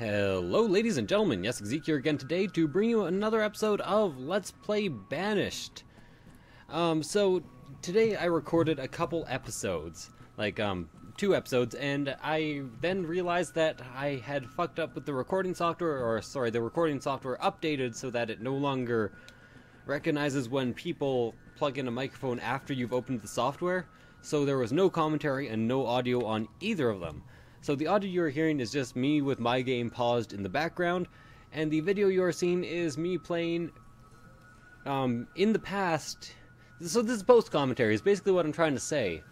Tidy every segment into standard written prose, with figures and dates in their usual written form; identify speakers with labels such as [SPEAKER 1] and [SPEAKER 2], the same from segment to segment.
[SPEAKER 1] Hello ladies and gentlemen, Yessik Ziiiq here again today to bring you another episode of Let's Play Banished. So today I recorded a couple episodes, two episodes, and I then realized that I had fucked up with the recording software, the recording software updated so that it no longer recognizes when people plug in a microphone after you've opened the software, so there was no commentary and no audio on either of them. So the audio you're hearing is just me with my game paused in the background, and the video you're seeing is me playing in the past. So this is post-commentary, is basically what I'm trying to say.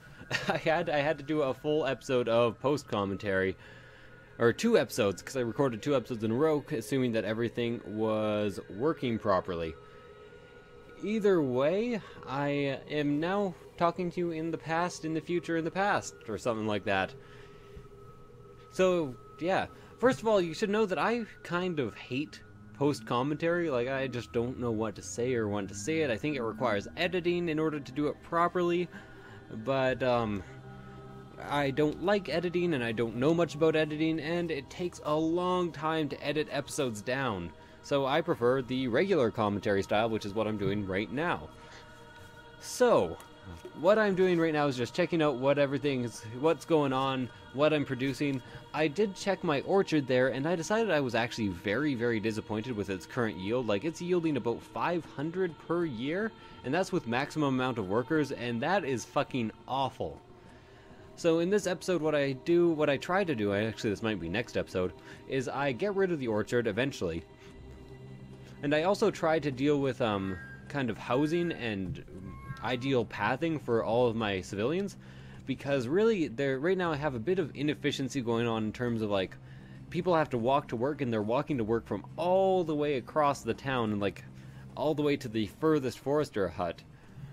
[SPEAKER 1] I had to do a full episode of post-commentary, or 2 episodes, because I recorded 2 episodes in a row, assuming that everything was working properly. Either way, I am now talking to you in the past, in the future, in the past, or something like that. So, yeah. First of all, you should know that I kind of hate post-commentary. Like, I just don't know what to say or when to say it. I think it requires editing in order to do it properly. But, I don't like editing, and I don't know much about editing, and it takes a long time to edit episodes down. So I prefer the regular commentary style, which is what I'm doing right now. So, what I'm doing right now is just checking out what's going on, what I'm producing. I did check my orchard there, and I decided I was actually very, very disappointed with its current yield. Like, it's yielding about 500 per year, and that's with maximum amount of workers, and that is fucking awful. So in this episode, what I try to do, actually this might be next episode, is I get rid of the orchard eventually. And I also try to deal with kind of housing and ideal pathing for all of my civilians, because really right now I have a bit of inefficiency going on in terms of, like, people have to walk to work, and they're walking to work from all the way across the town and, like, all the way to the furthest forester hut.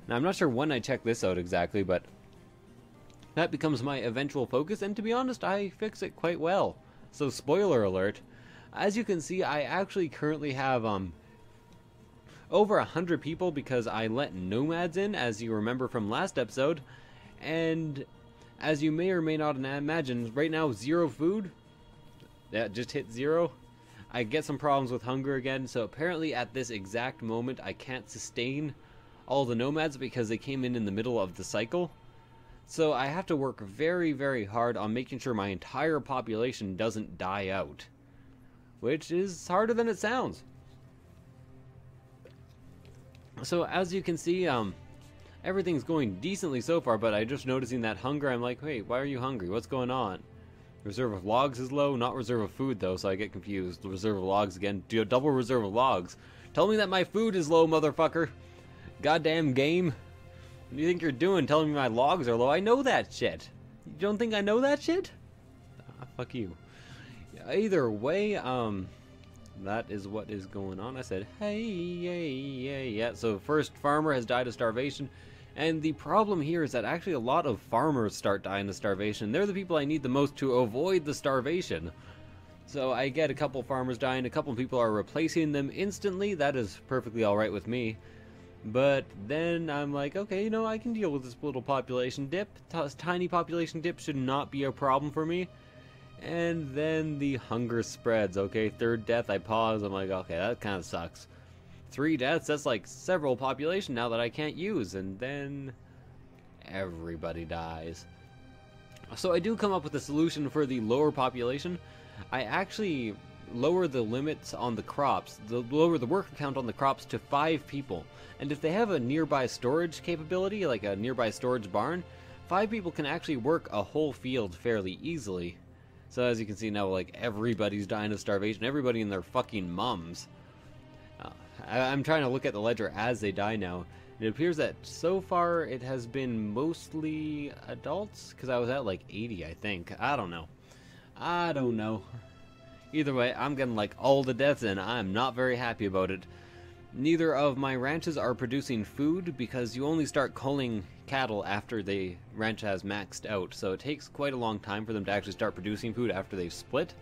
[SPEAKER 1] Now I'm not sure when I check this out exactly, but that becomes my eventual focus, and to be honest, I fix it quite well. So spoiler alert, as you can see, I actually currently have over 100 people, because I let nomads in, as you remember from last episode. And as you may or may not imagine, right now 0 food. That just hit 0. I get some problems with hunger again, so apparently at this exact moment I can't sustain all the nomads because they came in the middle of the cycle. So I have to work very, very hard on making sure my entire population doesn't die out, which is harder than it sounds. So as you can see, everything's going decently so far, but I'm just noticing that hunger. I'm like, wait, why are you hungry? What's going on? Reserve of logs is low, not reserve of food though, so I get confused. Reserve of logs again. Do a double reserve of logs. Tell me that my food is low, motherfucker. Goddamn game. What do you think you're doing telling me my logs are low? I know that shit. You don't think I know that shit? Ah, fuck you. Either way, that is what is going on. I said, hey, yeah. So first farmer has died of starvation. And the problem here is that actually a lot of farmers start dying of starvation. They're the people I need the most to avoid the starvation. So I get a couple farmers dying. A couple people are replacing them instantly. That is perfectly alright with me. But then I'm like, okay, you know, I can deal with this little population dip. Tiny population dip should not be a problem for me. And then the hunger spreads. Okay, 3rd death, I pause. I'm like, okay, that kind of sucks. 3 deaths, that's like several population now that I can't use. And then everybody dies. So I do come up with a solution for the lower population. I actually lower the limits on the crops, lower the worker count on the crops to 5 people. And if they have a nearby storage capability, like a nearby storage barn, 5 people can actually work a whole field fairly easily. So as you can see now, like, everybody's dying of starvation, everybody and their fucking mums. I'm trying to look at the ledger as they die now. It appears that so far it has been mostly adults, because I was at like 80, I think. I don't know. Either way, I'm getting like all the deaths, and I'm not very happy about it. Neither of my ranches are producing food, because you only start culling cattle after the ranch has maxed out, so it takes quite a long time for them to actually start producing food after they've split.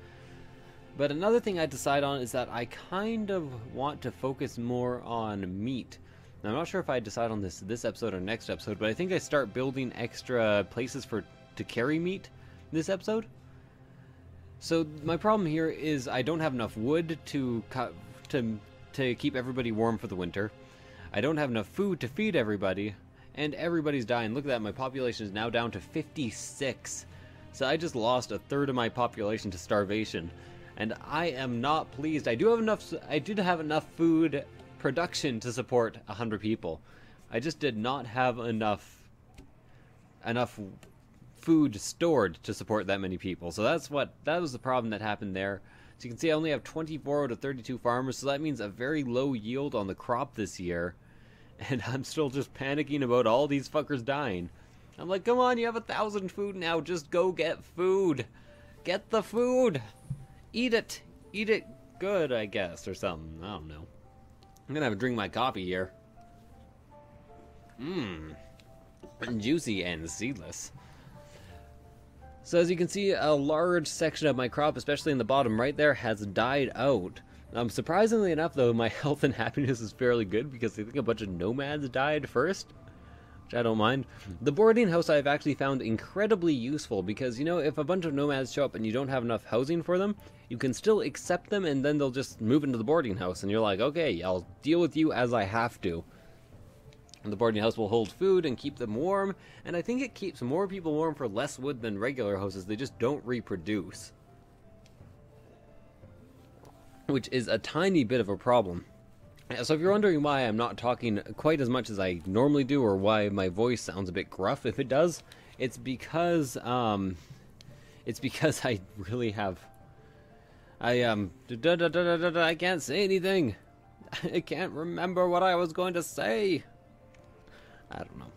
[SPEAKER 1] But another thing I decide on is that I kind of want to focus more on meat. Now, I'm not sure if I decide on this episode or next episode, but I think I start building extra places to carry meat this episode. So my problem here is I don't have enough wood to keep everybody warm for the winter. I don't have enough food to feed everybody, and everybody's dying. Look at that, my population is now down to 56. So I just lost a third of my population to starvation, and I am not pleased. I did have enough food production to support 100 people. I just did not have enough food stored to support that many people. So that was the problem that happened there. So you can see I only have 24 out of 32 farmers, so that means a very low yield on the crop this year. And I'm still just panicking about all these fuckers dying. I'm like, come on, you have 1,000 food now, just go get food. Get the food. Eat it. Eat it good, I guess, or something. I don't know. I'm gonna have a drink of my coffee here. Juicy and seedless. So as you can see, a large section of my crop, especially in the bottom right there, has died out. Surprisingly enough, though, my health and happiness is fairly good because I think a bunch of nomads died first, which I don't mind. The boarding house I've actually found incredibly useful because, you know, if a bunch of nomads show up and you don't have enough housing for them, you can still accept them and then they'll just move into the boarding house and you're like, okay, I'll deal with you as I have to. And the boarding house will hold food and keep them warm, and I think it keeps more people warm for less wood than regular houses. They just don't reproduce, which is a tiny bit of a problem. So if you're wondering why I'm not talking quite as much as I normally do, or why my voice sounds a bit gruff, if it does, it's because I really have I can't say anything. I can't remember what I was going to say. I don't know.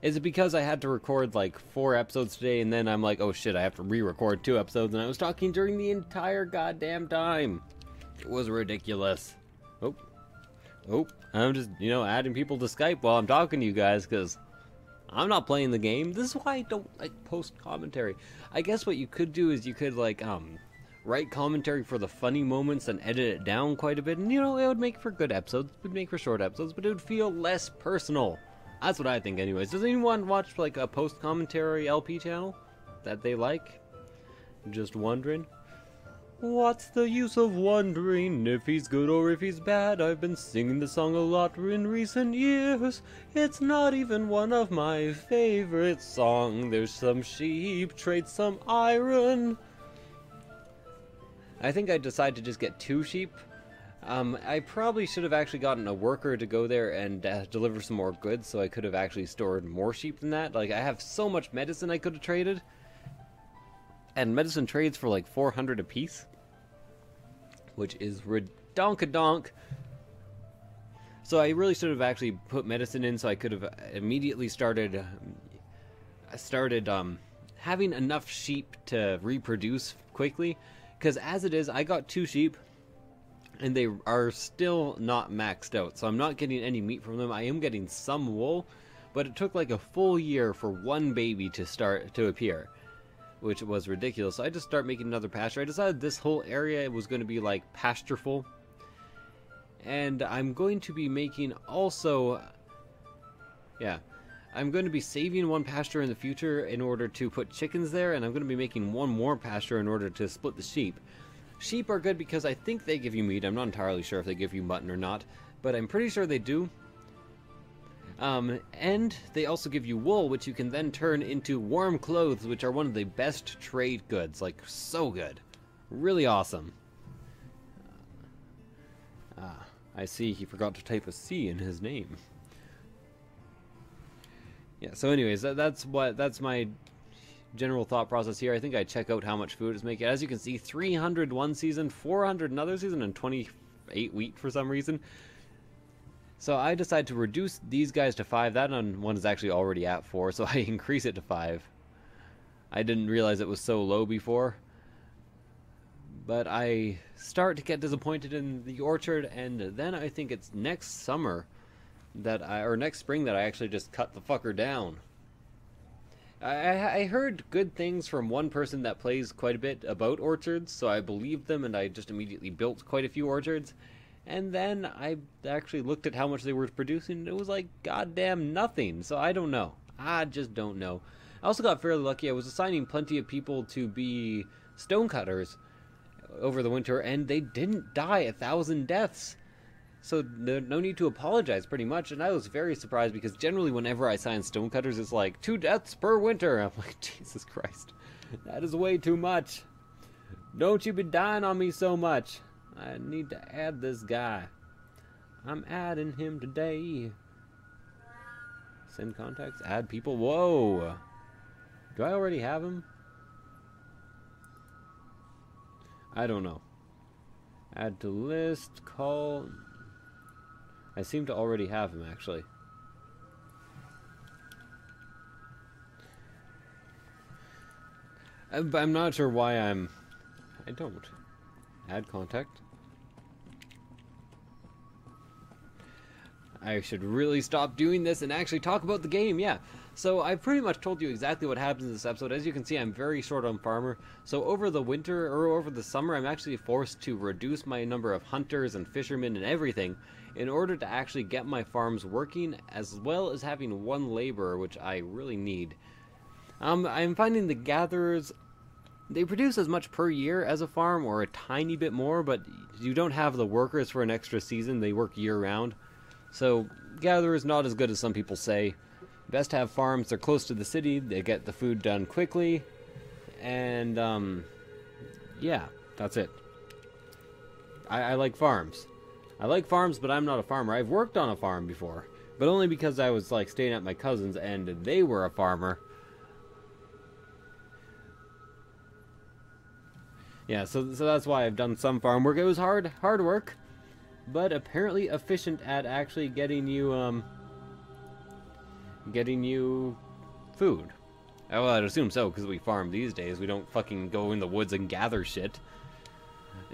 [SPEAKER 1] Is it because I had to record like 4 episodes today and then I'm like, oh shit, I have to re-record 2 episodes, and I was talking during the entire goddamn time. It was ridiculous. Oh, I'm just, you know, adding people to Skype while I'm talking to you guys because I'm not playing the game. This is why I don't like post commentary. I guess what you could do is you could like write commentary for the funny moments and edit it down quite a bit, and you know, it would make for good episodes. It would make for short episodes, but it would feel less personal. That's what I think anyways. Does anyone watch like a post-commentary LP channel that they like? Just wondering. What's the use of wondering if he's good or if he's bad? I've been singing the song a lot in recent years. It's not even one of my favorite songs. There's some sheep, trade some iron. I think I decided to just get 2 sheep. I probably should have actually gotten a worker to go there and deliver some more goods, so I could have actually stored more sheep than that. Like, I have so much medicine I could have traded, and medicine trades for like 400 apiece, which is redonk-a-donk. So I really should have actually put medicine in, so I could have immediately started having enough sheep to reproduce quickly. Because as it is, I got 2 sheep, and they are still not maxed out, so I'm not getting any meat from them. I am getting some wool, but it took like a full year for 1 baby to appear, which was ridiculous. So I just start making another pasture. I decided this whole area was going to be like pastureful, and I'm going to be making also, I'm going to be saving 1 pasture in the future in order to put chickens there, and I'm going to be making 1 more pasture in order to split the sheep. Sheep are good because I think they give you meat. I'm not entirely sure if they give you mutton or not, but I'm pretty sure they do. And they also give you wool, which you can then turn into warm clothes, which are one of the best trade goods. Like, so good. Really awesome. I see he forgot to type a C in his name. Yeah, so anyways, that's my general thought process here. I think I check out how much food it's making. As you can see, 300 one season, 400 another season, and 28 wheat for some reason. So I decided to reduce these guys to 5. That one is actually already at 4, so I increase it to 5. I didn't realize it was so low before. But I start to get disappointed in the orchard, and then I think it's next summer or next spring that I actually just cut the fucker down. I heard good things from one person that plays quite a bit about orchards, so I believed them, and I just immediately built quite a few orchards. And then I actually looked at how much they were producing, and it was like goddamn nothing. So I don't know. I just don't know. I also got fairly lucky. I was assigning plenty of people to be stonecutters over the winter, and they didn't die 1,000 deaths. So no need to apologize, pretty much. And I was very surprised because generally whenever I sign stonecutters, it's like 2 deaths per winter. I'm like, Jesus Christ, that is way too much. Don't you be dying on me so much. I need to add this guy. I'm adding him today. Send contacts, add people. Whoa. Do I already have him? I don't know. Add to list, call. I seem to already have him, actually. I'm not sure why I don't. Add contact. I should really stop doing this and actually talk about the game, yeah. So I pretty much told you exactly what happens in this episode. As you can see, I'm very short on farmer. So over the winter, or over the summer, I'm actually forced to reduce my number of hunters and fishermen and everything in order to actually get my farms working, as well as having 1 laborer, which I really need. I'm finding the gatherers, they produce as much per year as a farm, or a tiny bit more, but you don't have the workers for an extra season. They work year-round. So, gatherers not as good as some people say. Best to have farms, they're close to the city, they get the food done quickly, and, yeah, that's it. I like farms. I like farms, but I'm not a farmer. I've worked on a farm before, but only because I was, like, staying at my cousin's, and they were a farmer. Yeah, so that's why I've done some farm work. It was hard work, but apparently efficient at actually getting you food. Well, I'd assume so, because we farm these days. We don't fucking go in the woods and gather shit.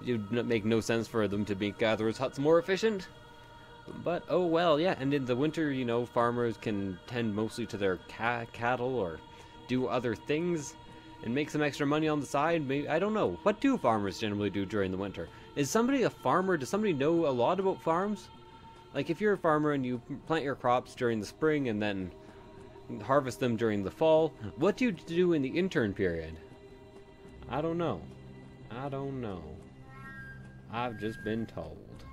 [SPEAKER 1] It would make no sense for them to make gatherers' huts more efficient. But, oh well, yeah, and in the winter, you know, farmers can tend mostly to their cattle or do other things and make some extra money on the side. Maybe, I don't know. What do farmers generally do during the winter? Is somebody a farmer? Does somebody know a lot about farms? Like, if you're a farmer and you plant your crops during the spring and then harvest them during the fall, what do you do in the intern period? I don't know. I don't know. I've just been told.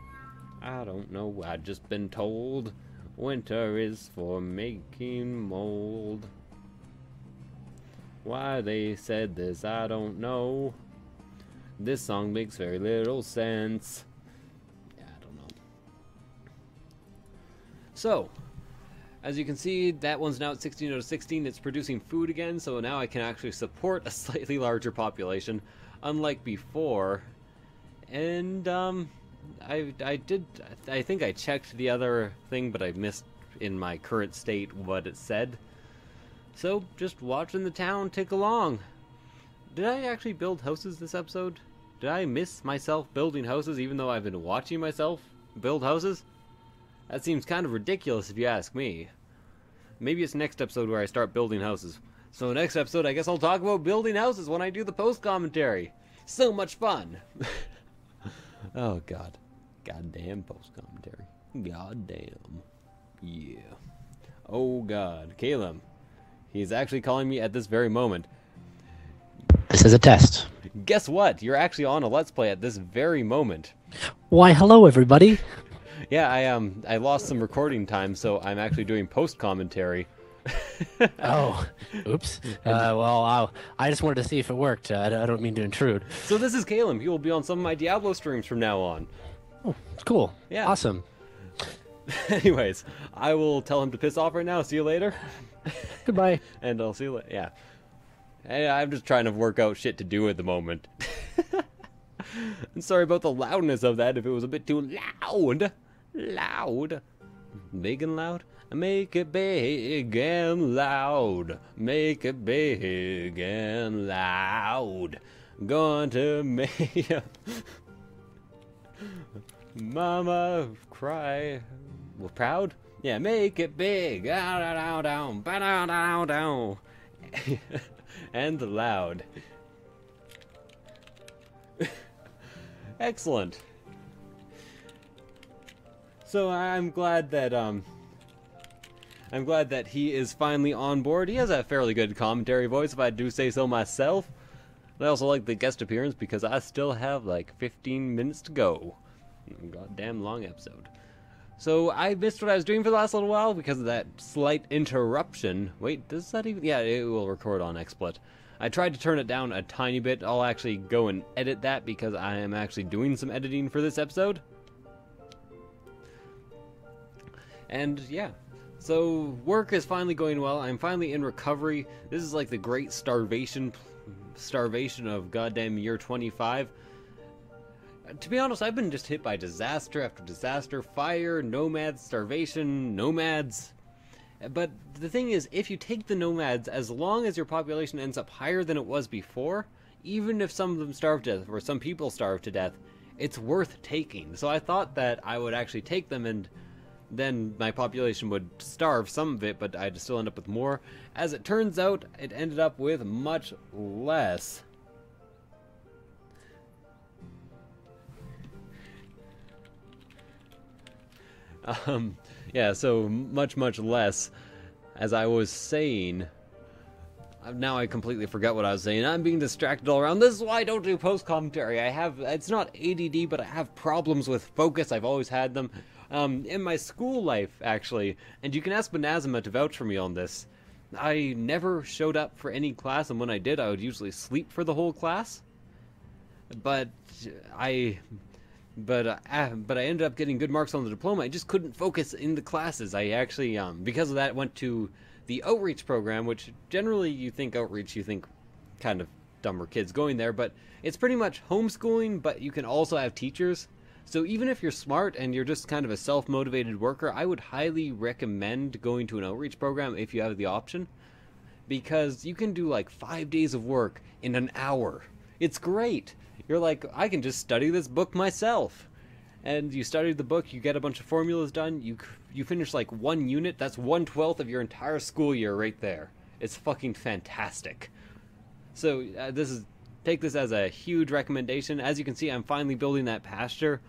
[SPEAKER 1] I don't know. I've just been told winter is for making mold. Why they said this, I don't know. This song makes very little sense. Yeah, I don't know. So, as you can see, that one's now at 16 out of 16. It's producing food again, so now I can actually support a slightly larger population, unlike before. And, I think I checked the other thing, but I missed in my current state what it said. So, just watching the town tick along. Did I actually build houses this episode? Did I miss myself building houses even though I've been watching myself build houses? That seems kind of ridiculous if you ask me. Maybe it's next episode where I start building houses. So next episode, I guess I'll talk about building houses when I do the post-commentary. So much fun! Oh god. Goddamn post-commentary. Goddamn. Yeah. Oh god. Caleb. He's actually calling me at this very moment.
[SPEAKER 2] This is a test.
[SPEAKER 1] Guess what? You're actually on a Let's Play at this very moment.
[SPEAKER 2] Why, hello, everybody.
[SPEAKER 1] Yeah, I lost some recording time, so I'm actually doing post-commentary.
[SPEAKER 2] Oh, oops. Well, I just wanted to see if it worked. I don't mean to intrude.
[SPEAKER 1] So this is Caleb. He will be on some of my Diablo streams from now on.
[SPEAKER 2] Oh, cool.
[SPEAKER 1] Yeah.
[SPEAKER 2] Awesome.
[SPEAKER 1] Anyways, I will tell him to piss off right now. See you later.
[SPEAKER 2] Goodbye.
[SPEAKER 1] And I'll see you later. Yeah. Hey, I'm just trying to work out shit to do at the moment. I'm sorry about the loudness of that if it was a bit too loud. Loud. Big and loud. Make it big and loud. Make it big and loud. Going to make Mama cry. We're proud? Yeah, make it big. Down. And loud. Excellent. So I'm glad that he is finally on board. He has a fairly good commentary voice, if I do say so myself. I also like the guest appearance because I still have like 15 minutes to go. Goddamn long episode. So I missed what I was doing for the last little while because of that slight interruption. Wait, does that even... Yeah, it will record on XSplit. I tried to turn it down a tiny bit. I'll actually go and edit that because I am actually doing some editing for this episode. And yeah, so work is finally going well. I'm finally in recovery. This is like the great starvation of goddamn year 25. To be honest, I've been just hit by disaster after disaster. Fire, nomads, starvation, nomads. But the thing is, if you take the nomads, as long as your population ends up higher than it was before, even if some of them starve to death, or some people starve to death, it's worth taking. So I thought that I would actually take them, and then my population would starve some of it, but I'd still end up with more. As it turns out, it ended up with much less. Yeah, so much less. As I was saying, now I completely forgot what I was saying. I'm being distracted all around. This is why I don't do post commentary. It's not ADD, but I have problems with focus. I've always had them. In my school life, actually, and you can ask Benazima to vouch for me on this, I never showed up for any class, and when I did, I would usually sleep for the whole class. But I ended up getting good marks on the diploma. I just couldn't focus in the classes. I actually, because of that, went to the outreach program, which generally you think outreach, you think kind of dumber kids going there, but it's pretty much homeschooling, but you can also have teachers. So even if you're smart and you're just kind of a self-motivated worker, I would highly recommend going to an outreach program if you have the option, because you can do like 5 days of work in an hour. It's great. You're like, I can just study this book myself. And you study the book, you get a bunch of formulas done, you finish like one unit, that's 1/12 of your entire school year right there. It's fucking fantastic. So take this as a huge recommendation. As you can see, I'm finally building that pasture.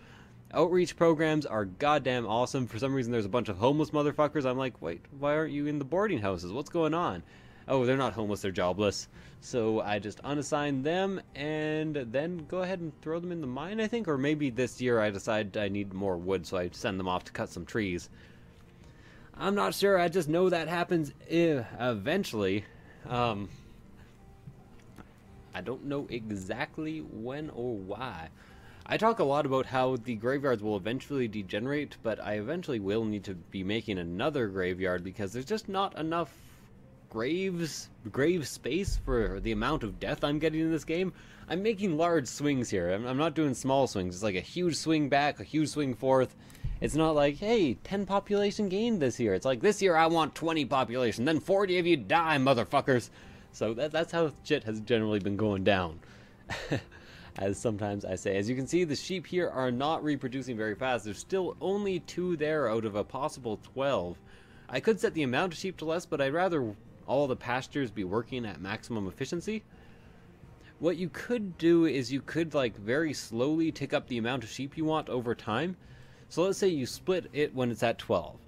[SPEAKER 1] Outreach programs are goddamn awesome. For some reason, there's a bunch of homeless motherfuckers. I'm like, wait, why aren't you in the boarding houses? What's going on? Oh, they're not homeless, they're jobless. So I just unassign them and then go ahead and throw them in the mine, I think. Or maybe this year I decide I need more wood, so I send them off to cut some trees. I'm not sure, I just know that happens eventually. I don't know exactly when or why. I talk a lot about how the graveyards will eventually degenerate, but I eventually will need to be making another graveyard because there's just not enough grave space for the amount of death I'm getting in this game. I'm making large swings here. I'm not doing small swings. It's like a huge swing back, a huge swing forth. It's not like, hey, 10 population gained this year. It's like, this year I want 20 population, then 40 of you die, motherfuckers. So that's how shit has generally been going down. As sometimes I say. As you can see, the sheep here are not reproducing very fast. There's still only 2 there out of a possible 12. I could set the amount of sheep to less, but I'd rather all the pastures be working at maximum efficiency. What you could do is you could like very slowly tick up the amount of sheep you want over time. So let's say you split it when it's at 12.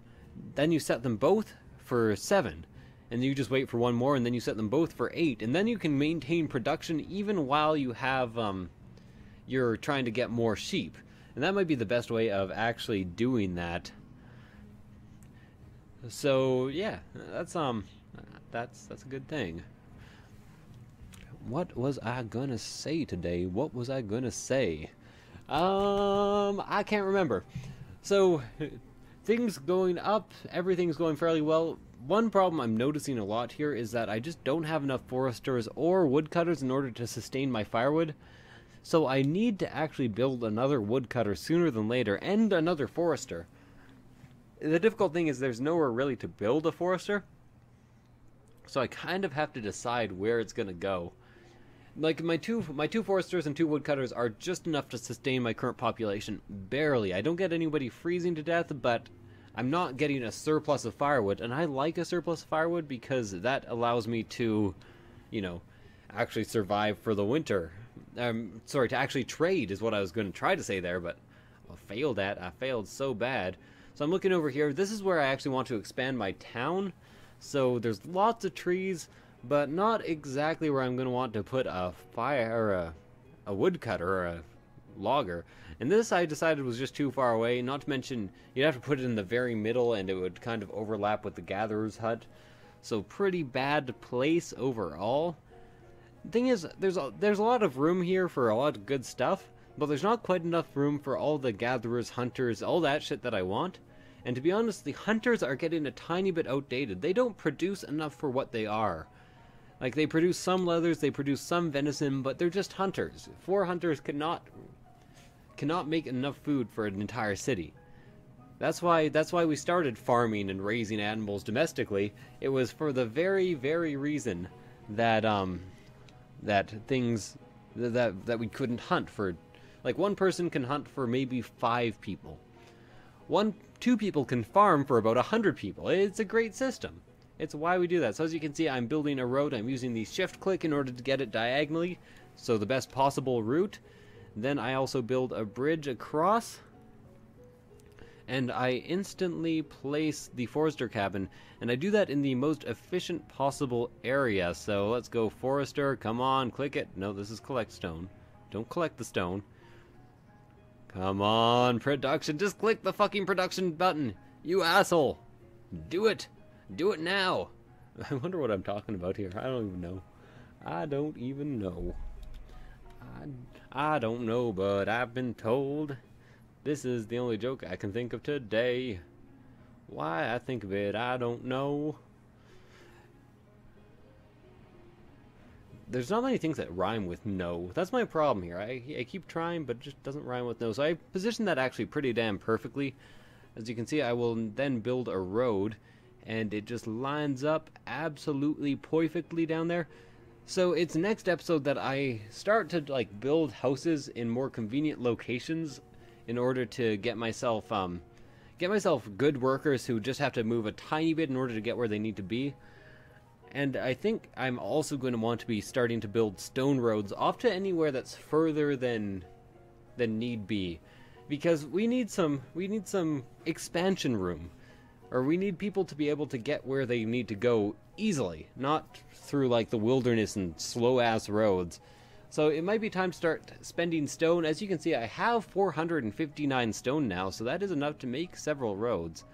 [SPEAKER 1] Then you set them both for 7. And you just wait for one more, and then you set them both for 8. And then you can maintain production even while you have, you're trying to get more sheep. And that might be the best way of actually doing that. So, yeah, that's a good thing. What was I gonna say today? What was I gonna say? I can't remember. So, things going up, everything's going fairly well. One problem I'm noticing a lot here is that I just don't have enough foresters or woodcutters in order to sustain my firewood. So I need to actually build another woodcutter sooner than later, and another forester. The difficult thing is there's nowhere really to build a forester. So I kind of have to decide where it's going to go. Like, my two foresters and 2 woodcutters are just enough to sustain my current population. Barely. I don't get anybody freezing to death, but I'm not getting a surplus of firewood, and I like a surplus of firewood because that allows me to, you know, actually survive for the winter. To actually trade is what I was going to try to say there, but I failed at. I failed so bad. So I'm looking over here. This is where I actually want to expand my town. So there's lots of trees, but not exactly where I'm going to want to put a fire or a woodcutter or a logger. And this I decided was just too far away, not to mention you'd have to put it in the very middle and it would kind of overlap with the gatherer's hut. So pretty bad place overall. The thing is, there's a lot of room here for a lot of good stuff, but there's not quite enough room for all the gatherers, hunters, all that shit that I want. And to be honest, the hunters are getting a tiny bit outdated. They don't produce enough for what they are. Like, they produce some leathers, they produce some venison, but they're just hunters. 4 hunters cannot make enough food for an entire city. That's why we started farming and raising animals domestically. It was for the very, very reason that that we couldn't hunt for. Like, one person can hunt for maybe 5 people. 2 people can farm for about 100 people. It's a great system. It's why we do that. So as you can see, I'm building a road. I'm using the shift click in order to get it diagonally, so the best possible route. Then I also build a bridge across, and I instantly place the forester cabin, and I do that in the most efficient possible area. So let's go forester, come on, click it. No, this is collect stone. Don't collect the stone. Come on, production, just click the fucking production button, you asshole. Do it. Do it now. I wonder what I'm talking about here. I don't even know. I don't even know. I don't know, but I've been told this is the only joke I can think of today. Why I think of it, I don't know. There's not many things that rhyme with no. That's my problem here. I keep trying, but it just doesn't rhyme with no. So I positioned that actually pretty damn perfectly. As you can see, I will then build a road, and it just lines up absolutely perfectly down there. So it's next episode that I start to like build houses in more convenient locations in order to get myself good workers who just have to move a tiny bit in order to get where they need to be. And I think I'm also going to want to be starting to build stone roads off to anywhere that's further than need be, because we need some expansion room. Or we need people to be able to get where they need to go easily, not through like the wilderness and slow-ass roads. So it might be time to start spending stone. As you can see, I have 459 stone now, so that is enough to make several roads.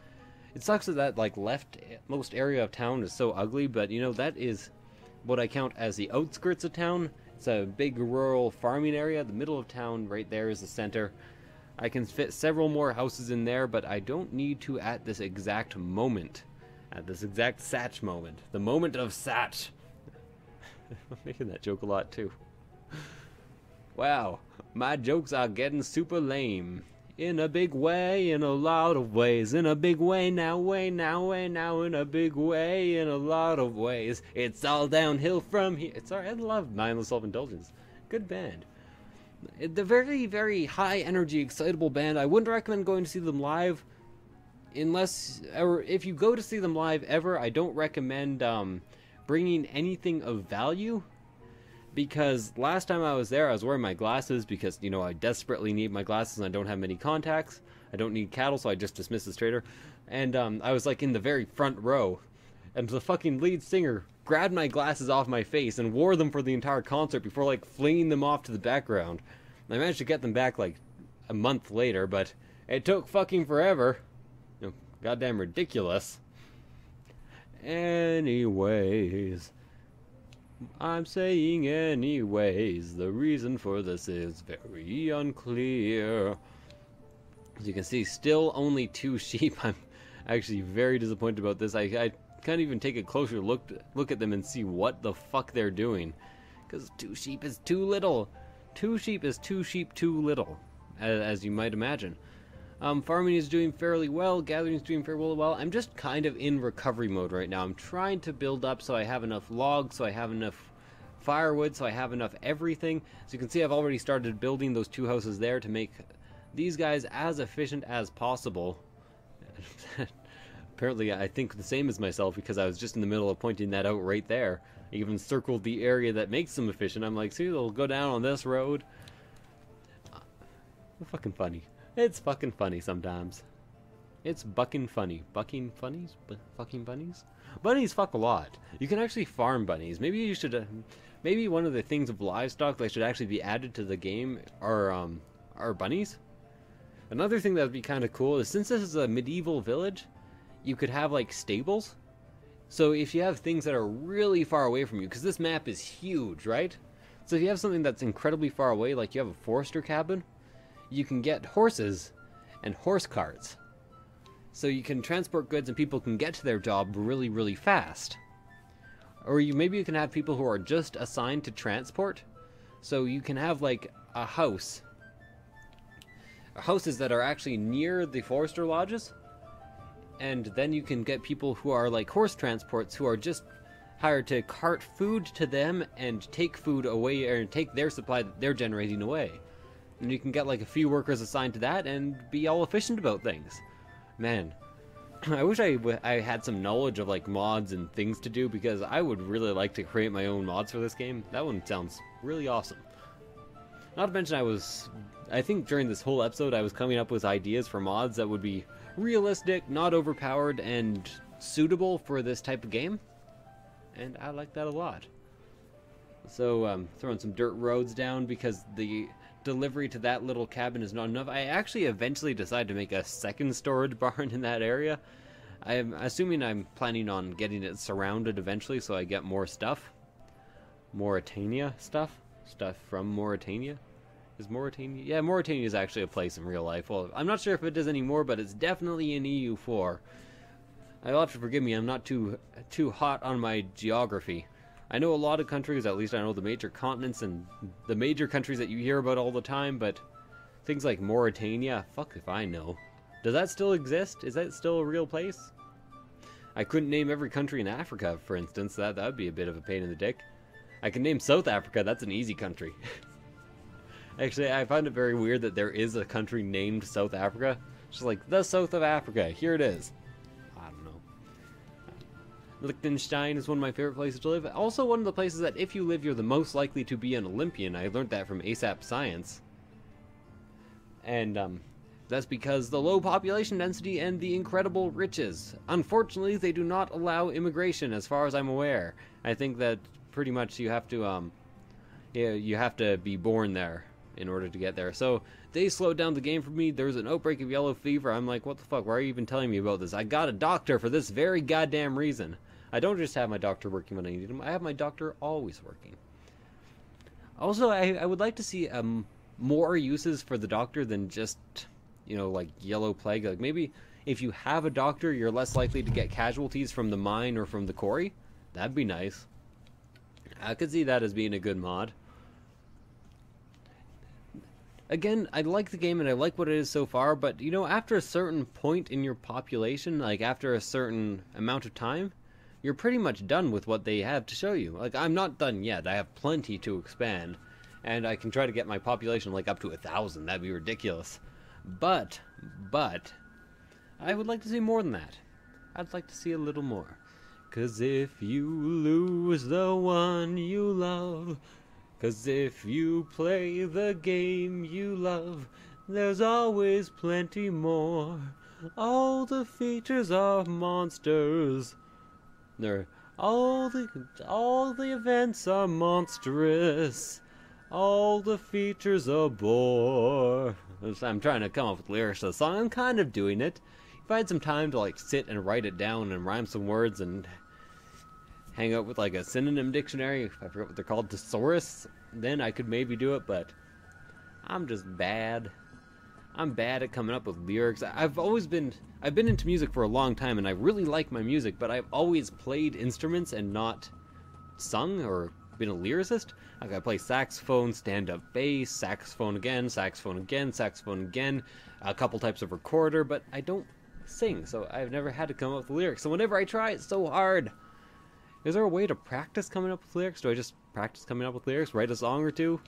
[SPEAKER 1] It sucks that like leftmost area of town is so ugly, but you know, that is what I count as the outskirts of town. It's a big rural farming area. The middle of town right there is the center. I can fit several more houses in there, but I don't need to at this exact moment. At this exact Satch moment. The moment of Satch. I'm making that joke a lot too. Wow, my jokes are getting super lame. In a big way, in a lot of ways. In a big way, now, in a big way, in a lot of ways. It's all downhill from here. It's alright, I love Mindless Self-Indulgence. Good band. The very, very high energy, excitable band. I wouldn't recommend going to see them live or if you go to see them live ever, I don't recommend bringing anything of value, because last time I was there, I was wearing my glasses because, you know, I desperately need my glasses and I don't have many contacts. I don't need cattle, so I just dismissed this trader. And I was like in the very front row, and the fucking lead singer grabbed my glasses off my face and wore them for the entire concert before like flinging them off to the background. I managed to get them back like a month later, but it took fucking forever. You know, goddamn ridiculous. Anyways, I'm saying anyways, the reason for this is very unclear. As you can see, still only 2 sheep. I'm actually very disappointed about this. I can't even take a closer look at them and see what the fuck they're doing, because 2 sheep is too little. 2 sheep is 2 sheep too little, as you might imagine. Farming is doing fairly well, gathering is doing fairly well. I'm just kind of in recovery mode right now. I'm trying to build up so I have enough logs, so I have enough firewood, so I have enough everything. As you can see, I've already started building those 2 houses there to make these guys as efficient as possible. Apparently, I think the same as myself, because I was just in the middle of pointing that out right there. I even circled the area that makes them efficient. I'm like, see, they'll go down on this road. Fucking funny. It's fucking funny sometimes. It's bucking funny. Bucking funnies? Fucking bunnies? Bunnies fuck a lot. You can actually farm bunnies. Maybe you should... maybe one of the things of livestock that should actually be added to the game are bunnies. Another thing that would be kind of cool is, since this is a medieval village, you could have like stables. So if you have things that are really far away from you, because this map is huge, right? So if you have something that's incredibly far away, like you have a forester cabin, you can get horses and horse carts. So you can transport goods and people can get to their job really, really fast. Or maybe you can have people who are just assigned to transport. So you can have like a house. Houses that are actually near the forester lodges. And then you can get people who are like horse transports who are just hired to cart food to them and take food away, or take their supply that they're generating away. And you can get like a few workers assigned to that and be all efficient about things. Man, I wish I had some knowledge of like mods and things to do, because I would really like to create my own mods for this game. That one sounds really awesome. Not to mention I think during this whole episode I was coming up with ideas for mods that would be realistic, not overpowered, and suitable for this type of game. And I like that a lot. So throwing some dirt roads down because the delivery to that little cabin is not enough. I actually eventually decided to make a second storage barn in that area. I'm assuming I'm planning on getting it surrounded eventually so I get more stuff. Mauritania stuff? Stuff from Mauritania? Is Mauritania? Yeah, Mauritania is actually a place in real life. Well, I'm not sure if it is anymore, but it's definitely in EU4. You'll have to forgive me, I'm not too hot on my geography. I know a lot of countries, at least I know the major continents and the major countries that you hear about all the time, but things like Mauritania, fuck if I know. Does that still exist? Is that still a real place? I couldn't name every country in Africa, for instance. That would be a bit of a pain in the dick. I can name South Africa, that's an easy country. Actually, I find it very weird that there is a country named South Africa. Just like, the South of Africa, here it is. I don't know. Liechtenstein is one of my favorite places to live. Also one of the places that if you live, you're the most likely to be an Olympian. I learned that from ASAP Science. And that's because the low population density and the incredible riches. Unfortunately, they do not allow immigration as far as I'm aware. I think that pretty much you have to you have to be born there in order to get there. So they slowed down the game for me. There was an outbreak of yellow fever. I'm like, what the fuck? Why are you even telling me about this? I got a doctor for this very goddamn reason. I don't just have my doctor working when I need him. I have my doctor always working. Also, I would like to see more uses for the doctor than just, you know, like yellow plague. Like maybe if you have a doctor, you're less likely to get casualties from the mine or from the quarry. That'd be nice. I could see that as being a good mod. Again, I like the game and I like what it is so far, but, you know, after a certain point in your population, like after a certain amount of time, you're pretty much done with what they have to show you. Like, I'm not done yet. I have plenty to expand, and I can try to get my population, like, up to 1,000. That'd be ridiculous. But, I would like to see more than that. I'd like to see a little more. 'Cause if you lose the one you love, 'cause if you play the game you love, there's always plenty more. All the features are monsters. All the events are monstrous. All the features are bore. I'm trying to come up with lyrics to the song. I'm kind of doing it. If I had some time to like sit and write it down and rhyme some words and hang out with like a synonym dictionary, I forget what they're called, thesaurus, then I could maybe do it, but I'm just bad. I'm bad at coming up with lyrics. I've been into music for a long time and I really like my music, but I've always played instruments and not sung or been a lyricist. Like I play saxophone, stand-up bass, saxophone again, saxophone again, saxophone again, a couple types of recorder, but I don't sing, so I've never had to come up with lyrics. So whenever I try, it's so hard. Is there a way to practice coming up with lyrics? Do I just practice coming up with lyrics, write a song or two,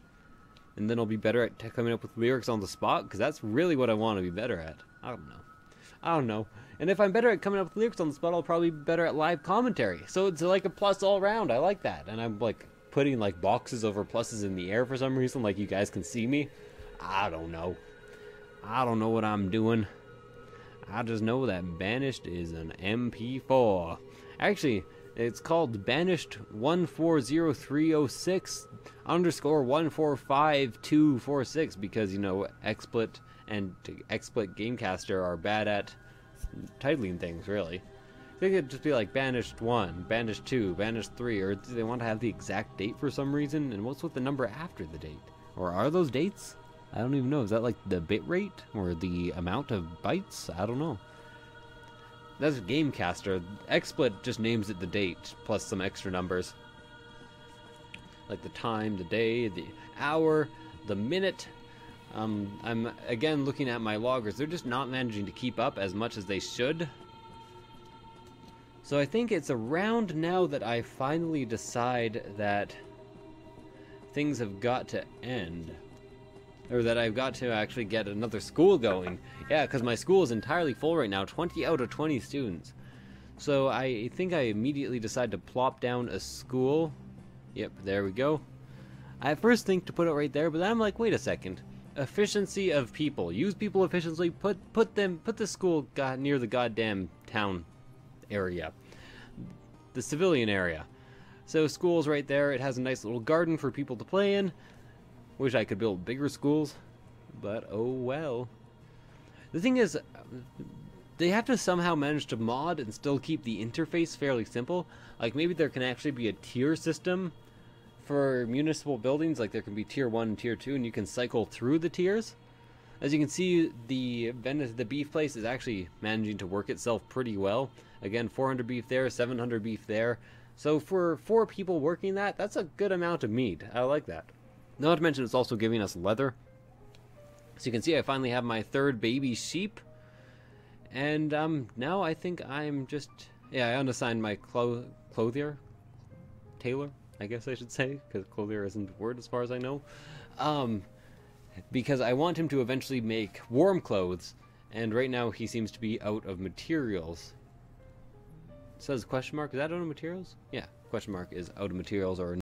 [SPEAKER 1] and then I'll be better at coming up with lyrics on the spot? Because that's really what I want to be better at. I don't know. And if I'm better at coming up with lyrics on the spot, I'll probably be better at live commentary. So it's like a plus all around. I like that. And I'm like putting like boxes over pluses in the air for some reason, like you guys can see me. I don't know what I'm doing. I just know that Banished is an MP4. Actually, it's called Banished 140306 underscore 145246 because, you know, XSplit and XSplit Gamecaster are bad at titling things, really. They could just be like Banished 1, Banished 2, Banished 3, or do they want to have the exact date for some reason? And what's with the number after the date? Or are those dates? I don't even know. Is that like the bit rate? Or the amount of bytes? I don't know. That's Gamecaster. XSplit just names it the date, plus some extra numbers. Like the time, the day, the hour, the minute. I'm, again, looking at my loggers. They're just not managing to keep up as much as they should. So I think it's around now that I finally decide that things have got to end. Or that I've got to actually get another school going. Yeah, because my school is entirely full right now, 20 out of 20 students. So I think I immediately decide to plop down a school. Yep, there we go. I at first think to put it right there, but then I'm like, wait a second. Efficiency of people. Use people efficiently. Put the school near the goddamn town area. The civilian area. So school's right there. It has a nice little garden for people to play in. Wish I could build bigger schools, but oh well. The thing is, they have to somehow manage to mod and still keep the interface fairly simple. Like maybe there can actually be a tier system for municipal buildings, like there can be tier 1 and tier 2, and you can cycle through the tiers. As you can see, the beef place is actually managing to work itself pretty well. Again, 400 beef there, 700 beef there. So for 4 people working that, that's a good amount of meat. I like that. Not to mention it's also giving us leather. So you can see I finally have my 3rd baby sheep. And now I think I'm just... Yeah, I unassigned my clothier? Tailor, I guess I should say. Because clothier isn't a word as far as I know. Because I want him to eventually make warm clothes. And right now he seems to be out of materials. It says question mark. Is that out of materials? Yeah, question mark is out of materials or